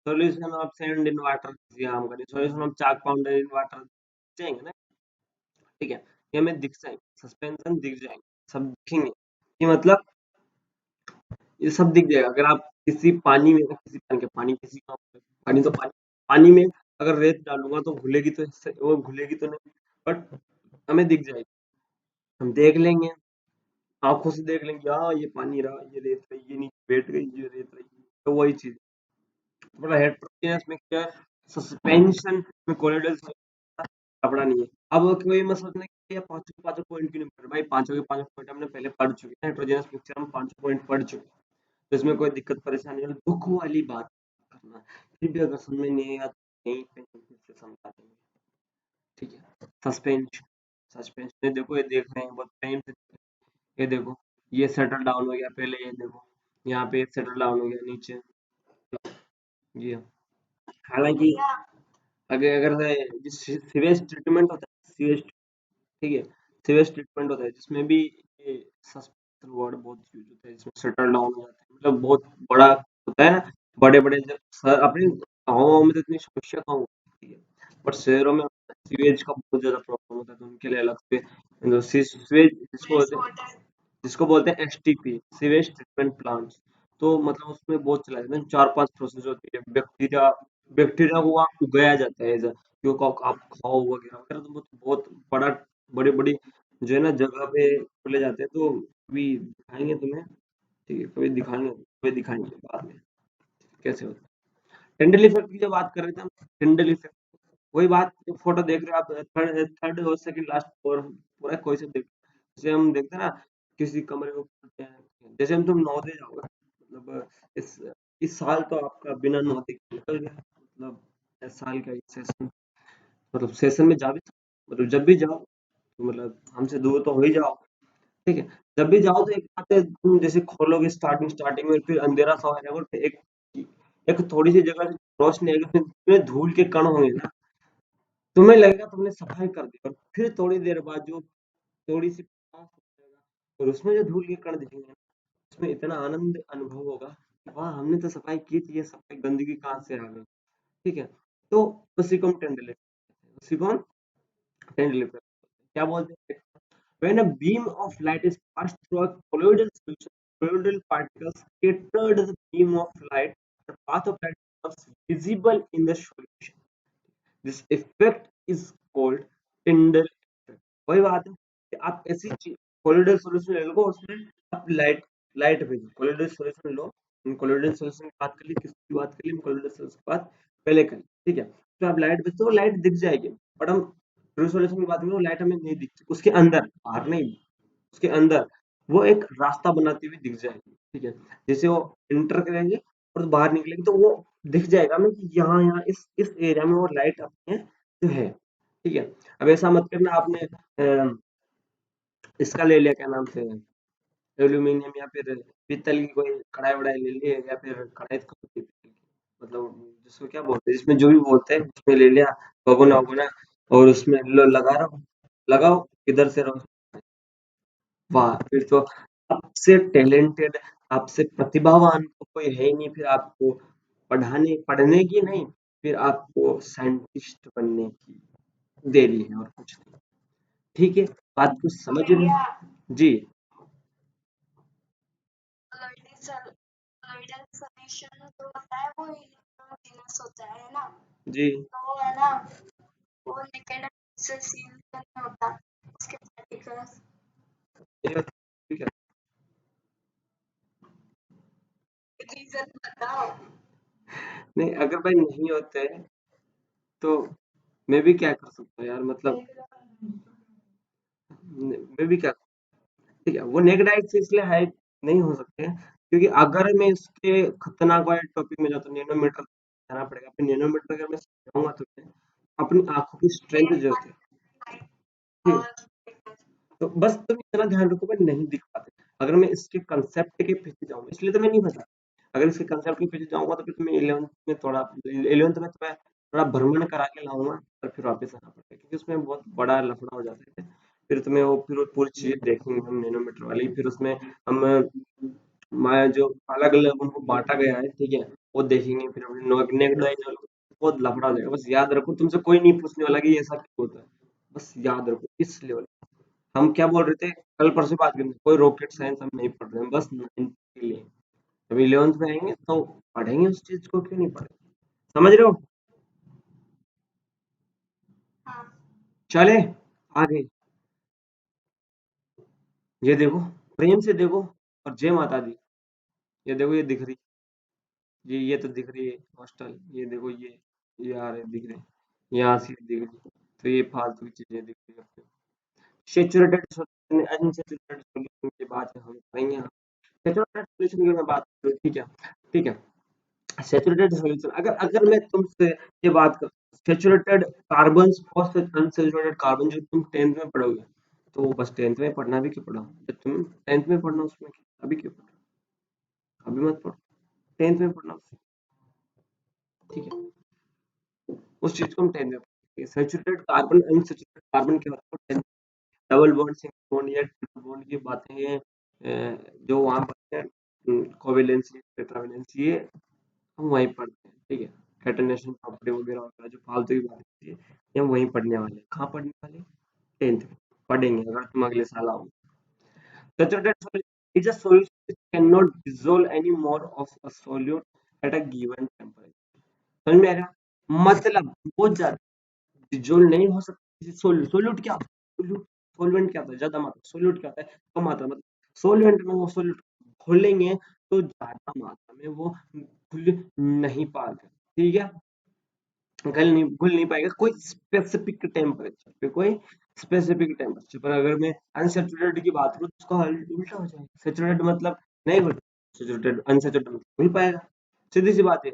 Solution of sand in water, हम करें solution of chalk powder in water, जाएंगे ना, ठीक है, ये हमें दिख जाएंगे, सस्पेंशन दिख जाएंगे, सब दिखेंगे, ये मतलब ये सब दिख जाएगा, अगर आप किसी पानी में, किसी पानी के पानी किसी का पानी तो पानी, पानी में अगर रेत डालूंगा तो घुलेगी, तो वो घुलेगी तो नहीं, बट हमें दिख जाएगी, हम देख लेंगे, आंखों से देख लेंगे, हाँ ये पानी रहा, ये रेत रही, ये नीचे बैठ गई, ये रेत रही, तो वही चीज, थोड़ा हेटेरोजेनियस मिक्सचर, सस्पेंशन में कोलोइडल कपड़ा नहीं है। अब कोई मत सोचना कि ये पांचों पांचों पॉइंट क्यों नहीं पढ़ रहे भाई, पांचों के पांचों पॉइंट हमने पहले पढ़ चुके हैं, हेटेरोजेनियस मिक्सचर हम पांचों पॉइंट पढ़ चुके हैं, तो इसमें कोई दिक्कत परेशानी नहीं, दुख वाली बात करना, फिर भी अगर समझ में नहीं आया तो यहीं पे हम फिर से समझा देंगे। ठीक है, सस्पेंशन, सस्पेंशन ये देखो, ये देख रहे हैं बहुत टाइम से, ये देखो, ये सेटल डाउन हो गया पहले, ये देखो यहाँ पे सेटल डाउन हो गया नीचे, ये हालांकि अगर अगर जिस सीवेज ट्रीटमेंट होता है, सीवेज, ठीक है, सीवेज ट्रीटमेंट होता है जिसमें भी ये सस्पेंशन वर्ड बहुत यूज होता है, जिसमें सेटल डाउन हो जाता है, मतलब बहुत बड़ा होता है ना, बड़े बड़े जब अपने गाँव में तो इतनी समस्या कहाँ होती है, बट शहरों में सीवेज का बहुत ज्यादा प्रॉब्लम होता है, तो उनके लिए अलग से सीवेज जिसको बोलते हैं एसटीपी, सीवेज ट्रीटमेंट प्लांट्स, तो मतलब उसमें बहुत चला जाता है, चार पांच प्रोसेस होती है, बैक्टीरिया, बैक्टीरिया को वहाँ उगाया जाता है एज क्योंकि आप खाओ वगैरह वगैरह, तो बहुत बड़ा, बड़ी बड़ी जो है ना जगह पे खोले जाते हैं, तो कभी दिखाएंगे तुम्हें, ठीक है, कभी दिखाएंगे बाद में कैसे होता है। टिंडल इफेक्ट की जो बात कर रहे थे हम, टिंडल इफेक्ट, वही बात, फोटो देख रहे हो आप, थर्ड थर्ड और सेकंड लास्ट और पूरा कोई से देख, जैसे हम देखते हैं ना, किसी कमरे में पढ़ते हैं, जैसे हम तुम नवोदय जाओगे, मतलब इस साल तो आपका बिना नवोदय के निकल गया, मतलब इस साल का सेशन, मतलब सेशन में जा भी मतलब जब भी जाओ तो मतलब हमसे दूर तो हो ही जाओ, ठीक है, जब भी जाओ तो एक बात है, तुम जैसे खोलोगे स्टार्टिंग स्टार्टिंग में, फिर अंधेरा सा हो जाएगा, और फिर एक एक थोड़ी सी जगह से रोशनी आएगी, फिर धूल के कण होंगे ना, तुम्हें लगेगा तुमने सफाई कर दी, और फिर थोड़ी देर बाद जो थोड़ी सी प्रकाश हो जाएगा, और उसमें जो धूल के कण दिखेंगे ना, उसमें इतना आनंद अनुभव होगा कि वाह हमने तो सफाई की थी, ये सफाई गंदगी कहाँ से आ गई, ठीक है, तो उसी को हम टेंडर, उसी को हम टेंडर क्या बोलते हैं, when a beam of light is passed through a colloidal solution, colloidal particles scattered the beam of light, the path of light becomes visible in the solution. This effect is called Tyndall effect. वही बात है कि आप ऐसी चीज colloidal solution ले लो, उसमें आप लाइट लाइट भेजो, कोलोइडल सॉल्यूशन लो। कोलोइडल सॉल्यूशन की बात कर ली, किसकी बात कर ली, कोलोइडल सॉल्यूशन की बात पहले कर ली, ठीक है। तो आप लाइट भेजते हो, लाइट दिख जाएगी, बट हम ट्रू सॉल्यूशन की बात करें, लाइट हमें नहीं दिखती, उसके अंदर, बाहर नहीं, उसके अंदर वो एक रास्ता बनाती हुई दिख जाएगी, ठीक है। जैसे वो इंटर करेंगे और बाहर निकलेंगे तो वो दिख जाएगा हमें कि यहाँ यहाँ इस एरिया में वो लाइट अपने जो है, ठीक है। अब ऐसा मत करना आपने इसका ले लिया, क्या नाम से, एल्यूमिनियम या फिर पीतल की कोई कढ़ाई वढ़ाई ले ली, या फिर कढ़ाई तो होती है पीतल की, मतलब जिसको क्या बोलते हैं, जिसमें जो भी बोलते हैं, उसमें ले लिया भगोना वगोना, और उसमें लो लगा रहो, लगाओ, इधर से रहो, वाह! फिर तो आपसे टैलेंटेड, आपसे प्रतिभावान तो कोई है ही नहीं, फिर आपको पढ़ाने पढ़ने की नहीं, फिर आपको साइंटिस्ट बनने की देरी है और कुछ नहीं। ठीक है, बात को समझ रहे हैं? जी, जी। ये ठीक है। नहीं, अगर भाई नहीं होते हैं, तो मैं भी क्या कर सकता हूँ यार, मतलब मैं भी क्या, ठीक है, वो नेक्ड आइट से इसलिए हाइड नहीं हो सकते हैं, क्योंकि अगर मैं इसके खतरनाक वाले टॉपिक में जाता हूँ, नैनोमीटर जाना पड़ेगा, फिर नैनोमीटर अगर मैं समझाऊंगा तो मैं अपनी आंखों की स्ट्रेंथ जो होती है, ठीक, तो बस तुम इतना ध्यान रखो, मैं नहीं दिख पाते। अगर मैं इसके कंसेप्ट के पीछे जाऊंगा, इसलिए तो मैं नहीं बता, अगर इसके कंसेप्ट के पीछे जाऊंगा तो फिर तुम्हें 11th में थोड़ा, 11th में तुम्हें थोड़ा भ्रमण करा के लाऊंगा, और फिर वापस आना पड़ेगा, क्योंकि उसमें बहुत बड़ा लफड़ा हो जाता है। फिर तुम्हें वो, फिर वो पूरी चीजें देखेंगे हम नैनोमीटर वाली, फिर उसमें हम मैं जो अलग अलग उनको बांटा गया है, ठीक है, वो देखेंगे, फिर अपने नेक्ड बहुत लफड़ा हो जाएगा। बस याद रखो, तुमसे कोई नहीं पूछने वाला कि ये ऐसा क्यों होता है, बस याद रखो इस लेवल। हम क्या बोल रहे थे, कल परसों बात करनी, कोई रॉकेट साइंस हम नहीं पढ़ रहे हैं, बस 9th के लिए। जब 11th में आएंगे तो पढ़ेंगे उस चीज को, क्यों नहीं पढ़ेंगे, समझ रहे हो? चले आगे, ये देखो, प्रेम से देखो, और जय माता दी, ये देखो, ये दिख रही, ये तो दिख रही है हॉस्टल, ये देखो, ये आ रहे दिख रहे, यहाँ से दिख रही, तो ये फालतू की चीजें दिख रही है। सैचुरेटेड सॉल्यूशन, अनसैचुरेटेड सॉल्यूशन की बात हम करेंगे। सैचुरेटेड सॉल्यूशन की मैं बात करूँ, ठीक है, ठीक है। सैचुरेटेड सॉल्यूशन, अगर अगर मैं तुमसे ये बात करूं, सैचुरेटेड कार्बन और अनसैचुरेटेड कार्बन जो तुम 10th में पढ़ोगे, तो बस 10th में पढ़ना, भी क्यों पढ़ा, जब तुम 10th में पढ़ना उसमें अभी क्यों पढ़ो, अभी मत पढ़ो, 10th में पढ़ना उसमें, ठीक है, उस चीज को हम 10th में पढ़ेंगे। सैचुरेटेड कार्बन अनसैचुरेटेड कार्बन के बारे में डबल बॉन्ड सिंगल बॉन्ड या ट्रिपल बॉन्ड की बातें हैं, जो वहां पर है, कोवेलेंसी टेट्रावेलेंसी, ये हम वहीं पढ़ते हैं, ठीक है। कैटेनेशन प्रॉपर्टी वगैरह वगैरह जो फालतू की बात होती है, ये हम वहीं पढ़ने वाले हैं। कहाँ पढ़ने वाले हैं? 10th में पढ़ेंगे, अगर तुम अगले साल आओ। Saturated solid is a solution which cannot dissolve any more of a solute at a given temperature. समझ में आएगा, मतलब बहुत ज्यादा डिजोल्व नहीं हो सकती। सोल्यूट क्या होता है, सोल्यूट, सोलवेंट क्या होता है, ज्यादा मात्रा, सोल्यूट क्या होता है, कम मात्रा, मतलब सोलवेंट में वो सोल्यूट घोलेंगे तो ज्यादा मात्रा में वो घुल नहीं पाएगा, ठीक है, घुल नहीं पाएगा कोई स्पेसिफिक टेम्परेचर पे, कोई स्पेसिफिक टेम्परेचर पर। अगर मैं अनसेचुरेटेड की बात करूँ तो उसका हल उल्टा हो जाएगा, सेचुरेटेड मतलब नहीं घुल, सेचुरेटेड अनसेचुरेटेड मतलब घुल पाएगा, सीधी सी बात है।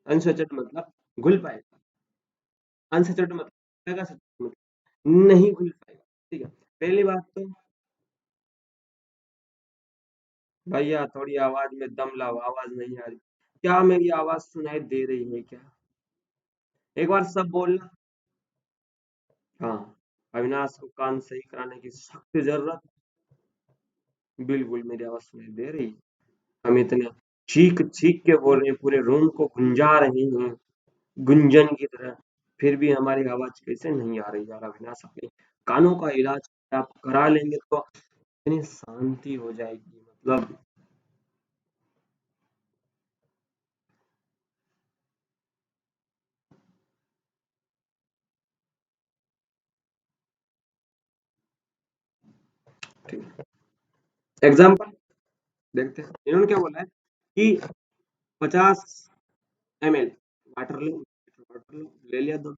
अनसेचुरेटेड मतलब घुल पाएगा, अनसेचुरेटेड मतलब पाएगा, सैचुरेटेड मतलब नहीं घुल पाएगा, ठीक है। पहली बात तो, भैया थोड़ी आवाज में दम लाओ, आवाज नहीं आ रही, क्या मेरी आवाज सुनाई दे रही है क्या? एक बार सब बोलना। हाँ, अविनाश को कान सही कराने की सख्त जरूरत, बिल्कुल मेरी आवाज सुनाई दे रही है। हम इतने चीख चीख के बोल रहे हैं, पूरे रूम को गुंजा रहे हैं, गुंजन की तरह, फिर भी हमारी आवाज कैसे नहीं आ रही यार? अविनाश, अपने कानों का इलाज आप करा लेंगे तो इतनी शांति हो जाएगी, मतलब ठीक है, एग्जाम्पल देखते हैं इन्होंने क्या बोला है कि 50 ml वाटर लो, ले लिया दो,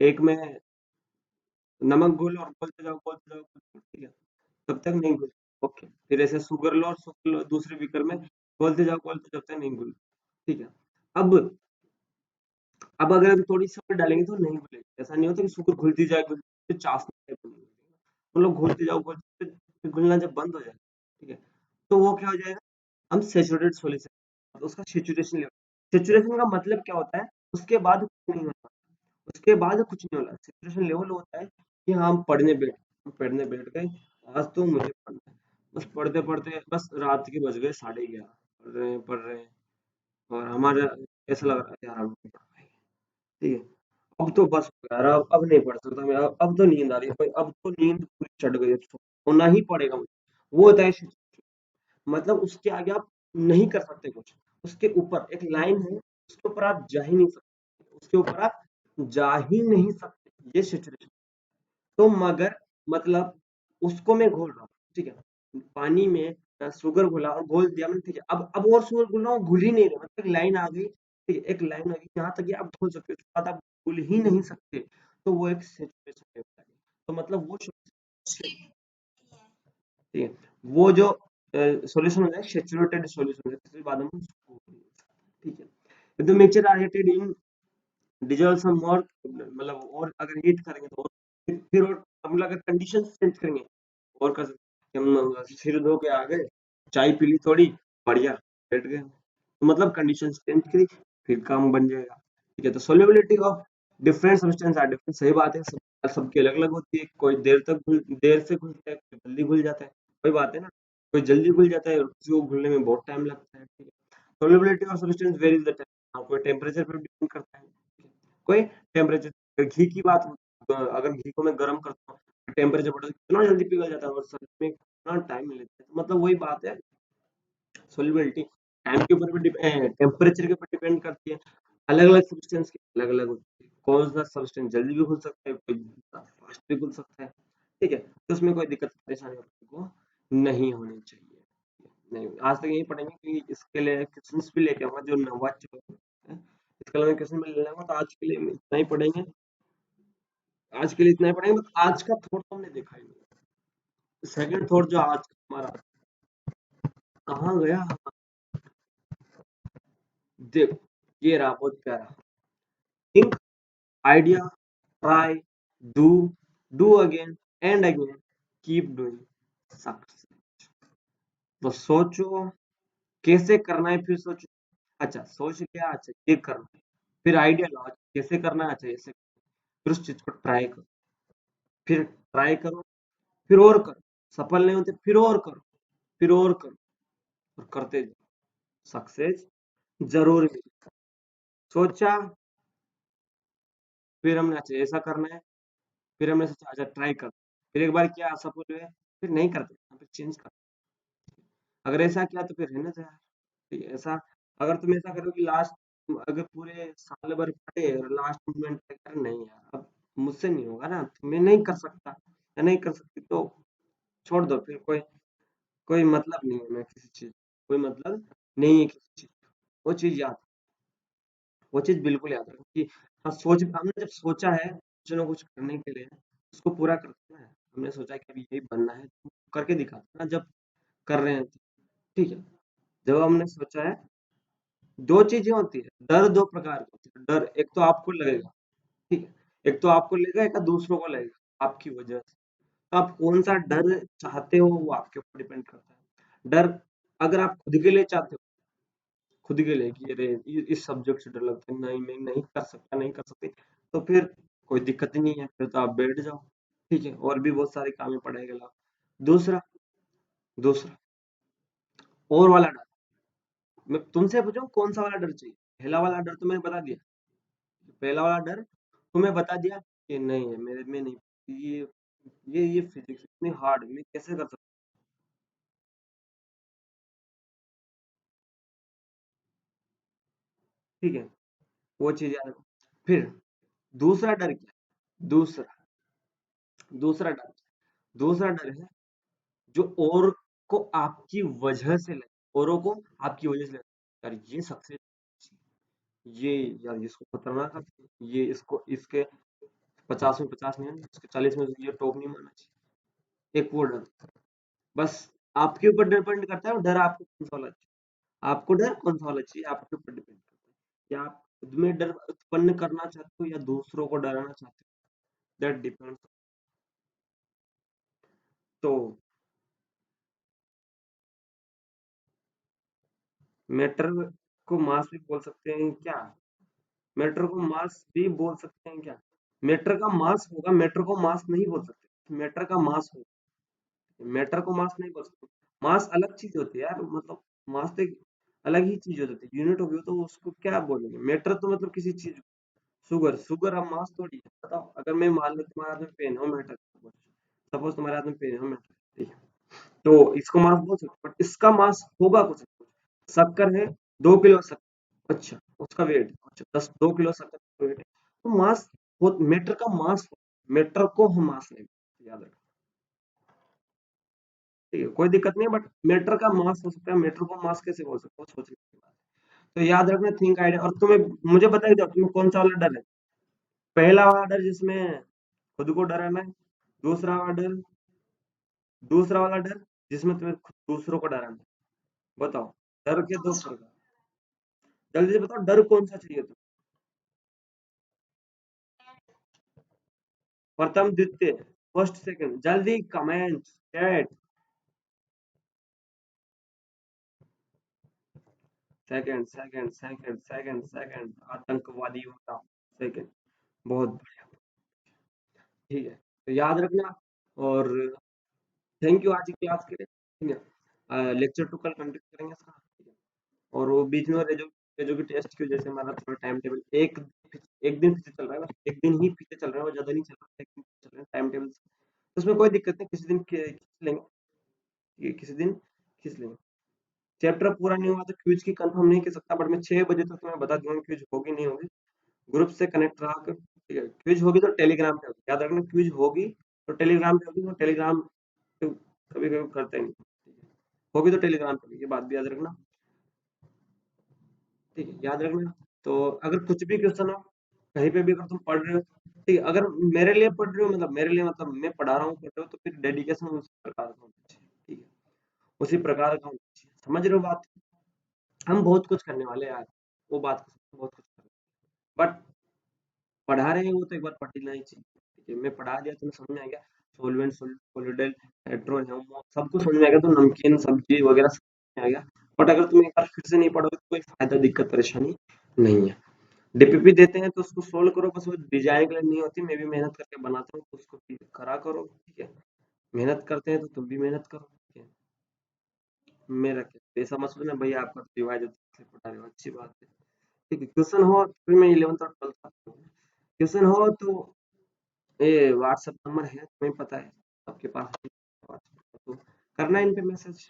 एक में नमक घोलो और बोलते जाओ बोलते जाओ बोलते जाओ, ठीक है, तब तक नहीं घुल, ओके, फिर ऐसे शुगर लो दूसरे बीकर में, बोलते जाओ बोलते जब तक नहीं घुल, ठीक है। अब अब अगर हम थोड़ी सी और डालेंगे तो नहीं घुलेगी, ऐसा नहीं होता कि शुगर घुलती जाए घुलती जाए, चाशनी टाइप बनेगी, हम लोग घोलते जाओ फिर घुलना जब बंद हो जाए, ठीक है, तो वो क्या हो जाएगा, हम सैचुरेटेड सॉल्यूशन, तो उसका सैचुरेशन लेवल, सैचुरेशन का मतलब क्या होता है, उसके बाद कुछ नहीं होता, उसके बाद कुछ नहीं होता, सैचुरेशन लेवल होता है कि हाँ हम पढ़ने बैठ गए, आज तो मुझे पढ़ना है, बस पढ़ते पढ़ते बस रात के बज गए 11:30, पढ़ रहे हैं और हमारा ऐसा लग रहा है यार हम नहीं पढ़ पाएंगे, ठीक है, अब तो बस यार अब नहीं पढ़ सकता मैं, अब तो नींद आ रही है भाई, अब तो नींद पूरी चढ़ गई है, तो होना ही पड़ेगा मुझे, वो होता है मतलब उसके आगे आप नहीं कर सकते कुछ, उसके ऊपर एक लाइन है, उसके ऊपर आप जा ही नहीं सकते, उसके ऊपर आप जा ही नहीं सकते, ये सिचुएशन, तो मगर मतलब उसको मैं घोल रहा हूँ, ठीक है, पानी में शुगर घोला और घोल दिया मैंने, ठीक है, अब और शुगर घोल रहा हूँ, घुल ही नहीं रहा, मतलब एक लाइन आ गई, ठीक है, एक लाइन आ गई यहाँ तक कि आप घोल सकते हो, उसके बाद आप घुल ही नहीं सकते, तो वो एक सिचुएशन है, तो मतलब वो ठीक है, वो जो सॉल्यूशन होता है सैचुरेटेड सॉल्यूशन है, इसके बाद हम उसको घोल सकते हैं, ठीक है, the mixture are heated in dissolve some more, मतलब और अगर हीट करेंगे तो और फिर और हम लोग अगर कंडीशन चेंज करेंगे और कर सकते हैं, हम सिर धो के आ गए, चाय पी ली थोड़ी, बढ़िया, बैठ गए, तो मतलब कंडीशन चेंज करी, फिर काम बन जाएगा, ठीक है, तो solubility of different substance are different, सही बात है, सबकी अलग अलग होती है, कोई देर से घुलता है, कोई जल्दी घुल जाता है, कोई बात है ना, कोई जल्दी घुल जाता है और किसी को घुलने में बहुत टाइम लगता है, ठीक है, solubility of substance varies the time, कोई टेम्परेचर पर डिपेंड करता है, कोई टेम्परेचर, घी की बात अगर घी को मैं गर्म करता हूँ, टेम्परेचर बढ़ा कितना जल्दी पिघल जाता है और सर्दी में कितना टाइम लेता है, तो मतलब वही बात है, सोल्युबिलिटी टाइम के ऊपर भी टेम्परेचर के ऊपर डिपेंड करती है, अलग अलग सब्सटेंस की अलग अलग होती है, कौन सा सब्सटेंस जल्दी भी घुल सकता है, कोई फास्ट भी घुल सकता है, ठीक है, तो उसमें कोई दिक्कत परेशानी आपको नहीं होनी चाहिए, नहीं आज तक यही पढ़ेंगे कि इसके लिए क्वेश्चंस भी लेके आऊंगा जो नवाचार है, इसके अलावा क्वेश्चन में ले लेंगे, तो आज के लिए इतना ही पढ़ेंगे, आज के लिए इतना ही पढ़ेंगे, बस आज का थॉट तो हमने देखा ही नहीं, सेकंड थॉट जो आज का हमारा कहाँ गया, देखो ये रहा बहुत प्यारा, think, idea, try, do, do again and again, keep doing, success, तो सोचो कैसे करना है, फिर सोचो, अच्छा सोच लिया, अच्छा ये करना है, फिर आइडिया लाओ, अच्छा, कैसे करना है, अच्छा ऐसे, फिर उस चीज को ट्राई करो, फिर ट्राई करो, फिर और करो, सफल नहीं होते फिर और करो, फिर और करो, और करते जाओ, सक्सेस जरूर मिलेगी, सोचा, फिर हमने अच्छा ऐसा करना है, फिर हमने सोचा अच्छा ट्राई कर, फिर एक बार किया असफल हुए, फिर नहीं करते, फिर चेंज कर, अगर ऐसा किया तो फिर रहना चाहिए, ठीक है, ऐसा अगर तुम ऐसा करो कि लास्ट अगर पूरे साल भर पढ़े और लास्ट मोमेंट पे कर, नहीं यार अब मुझसे नहीं होगा ना, तो मैं नहीं कर सकता या नहीं कर सकती, तो छोड़ दो, फिर कोई कोई मतलब नहीं है, मैं किसी चीज, कोई मतलब नहीं है किसी चीज, वो चीज याद, वो चीज बिल्कुल याद रखो कि हाँ सोच, हमने जब सोचा है कुछ ना कुछ करने के लिए, उसको पूरा करना है, हमने सोचा है कि अभी यही बनना है, तो करके दिखाते हैं ना, जब कर रहे हैं तो, ठीक है, जब हमने सोचा है, दो चीजें होती है, डर दो प्रकार की होती है, डर एक तो आपको लगेगा, ठीक है, एक तो आपको लगेगा, एक दूसरों को लगेगा आपकी वजह से, तो आप कौन सा डर चाहते हो वो आपके ऊपर डिपेंड करता है, डर अगर आप खुद के लिए चाहते हो, खुद के लिए कि अरे इस सब्जेक्ट से डर लगता है, नहीं मैं नहीं कर सकता नहीं कर सकती, तो फिर कोई दिक्कत ही नहीं है, फिर तो आप बैठ जाओ, ठीक है, और भी बहुत सारे काम है पढ़ाई के अलावा, दूसरा दूसरा और वाला डर, मैं तुमसे पूछूं कौन सा वाला डर चाहिए, पहला वाला डर तो मैंने बता दिया, पहला वाला डर तुम्हें बता दिया कि नहीं है मेरे में नहीं, ये ये फिजिक्स इतनी हार्ड है मैं कैसे कर सकता हूँ? ठीक है, वो चीज याद रखो, फिर दूसरा डर क्या है? दूसरा दूसरा डर है जो और को आपकी वजह से लगे, औरों को आपकी वजह से लगे, यार ये सक्सेस, ये, यार इसको खतरनाक है, ये इसको इसके 50 में 50 नहीं है, इसके 40 में ये टॉप नहीं मानना चाहिए। एक वो डर, बस आपके ऊपर डिपेंड करता है, डर आपको कौन सा वाला चाहिए, आपको डर कौन सा वाला चाहिए, आपके ऊपर डिपेंड करता है। या आप खुद में डर उत्पन्न करना चाहते हो या दूसरों को डराना चाहते हो, दैट डिपेंड्स। तो मैटर को मास भी बोल सकते हैं क्या? मैटर को मास भी बोल सकते हैं क्या? मैटर का मास होगा, मैटर को मास नहीं बोल सकते, मैटर का मास होगा, मैटर को मास नहीं बोल सकते। मास अलग चीज होती है यार, मतलब मास तो एक अलग ही चीज होती है, यूनिट होगी तो उसको क्या बोलेंगे, मैटर तो मतलब किसी चीज, शुगर, शुगर अब मास थोड़ी है, बताओ, अगर मैं मान लो तुम्हारे हाथ में पेन हो, मैटर, सपोज तुम्हारे हाथ में पेन हो, मैटर, ठीक है, तो इसको मास बोल सकते, बट इसका मास होगा कुछ, शक्कर है, 2 किलो शक्कर, अच्छा उसका वेट, अच्छा 2 किलो शक्कर का वेट है, तो मास, वो मैटर का मास, मैटर को हम मास नहीं बोलते, याद रखना, ठीक है, कोई दिक्कत नहीं है, बट मैटर का मास हो सकता है, मैटर को मास कैसे बोल सकते हो, सोचने की बात है। तो याद रखना, थिंक आइडिया, और तुम्हें, मुझे बताइए दो तुम्हें कौन सा वाला डर है, पहला वाला डर जिसमें खुद को डराना है, दूसरा वाला डर, दूसरा वाला डर जिसमें तुम्हें दूसरों को डराना है, बताओ, डर के दो प्रकार, जल्दी से बताओ, डर कौन सा चाहिए तुम्हें, प्रथम द्वितीय, फर्स्ट सेकंड, जल्दी comment, chat, second second second second second, आतंकवादी होता, सेकंड, बहुत बढ़िया, ठीक है, तो याद रखना, और थैंक यू आज की क्लास के लिए, ठीक है, लेक्चर टू कल कंटिन्यू करेंगे इसका, ठीक है, और वो बीच में जो भी टेस्ट की वजह से हमारा थोड़ा टाइम टेबल एक दिन पीछे चल रहा है, बस एक दिन ही पीछे चल रहा है, वो ज्यादा नहीं चल रहा है, एक दिन पीछे चल रहा है टाइम टेबल से, तो उसमें कोई दिक्कत नहीं, किसी दिन खींच लेंगे, ये किसी दिन खींच लेंगे, चैप्टर पूरा नहीं हुआ तो क्विज की कंफर्म नहीं कर सकता, बट मैं 6 बजे तक तुम्हें बता दूंगा क्विज होगी नहीं होगी, ग्रुप से कनेक्ट रहा कर, ठीक है, क्विज होगी तो टेलीग्राम पे होगी, याद रखना, क्विज होगी तो टेलीग्राम पे होगी, तो टेलीग्राम पे कभी कभी करते नहीं, होगी तो टेलीग्राम पे होगी, ये बात भी याद रखना, ठीक है, याद रखना, तो अगर कुछ भी क्वेश्चन हो, कहीं पे भी अगर तुम पढ़ रहे हो, ठीक है, अगर मेरे लिए पढ़ रहे हो, मतलब मेरे लिए, मतलब मैं पढ़ा रहा हूँ, पढ़ रहे हो, तो फिर डेडिकेशन उसी प्रकार का होना चाहिए, ठीक है, उसी प्रकार का होना चाहिए, समझ रहे हो बात, हम बहुत कुछ करने वाले हैं यार, वो बात को समझो, बहुत कुछ करने, बट पढ़ा रहे हैं वो तो एक बार पढ़ना ही चाहिए, ठीक है, मैं पढ़ा दिया तुम्हें समझ में आ गया, सोलवेंट, सोलिडल, हेट्रो, हेमो, सब कुछ समझ में आ गया, तो नमकीन सब्जी वगैरह सब समझ में आ गया, बट अगर तुम एक बार फिर से नहीं पढ़ोगे तो कोई फायदा, दिक्कत, परेशानी नहीं है, डीपीपी देते हैं तो उसको सोल्व करो, बस वो डिजाइन के लिए नहीं होती, मैं भी मेहनत करके बनाता हूँ, तो उसको करा करो, ठीक है, मेहनत करते हैं तो तुम भी मेहनत करो, ठीक है, मेरा क्या ऐसा मत सोचना भैया आपका तो रिवाइज पढ़ा रहे हो, अच्छी बात है, ठीक है, क्वेश्चन हो फिर मैं 11th और 12th क्वेश्चन हो तो ये व्हाट्सएप नंबर है, तुम्हें पता है, आपके पास है, WhatsApp, तो करना इन पे मैसेज,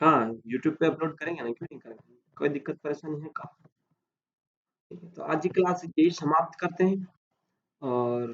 हाँ यूट्यूब पे अपलोड करेंगे ना, क्यों नहीं करेंगे, कोई दिक्कत परेशानी है का, ठीक है, तो आज की क्लास यही समाप्त करते हैं, और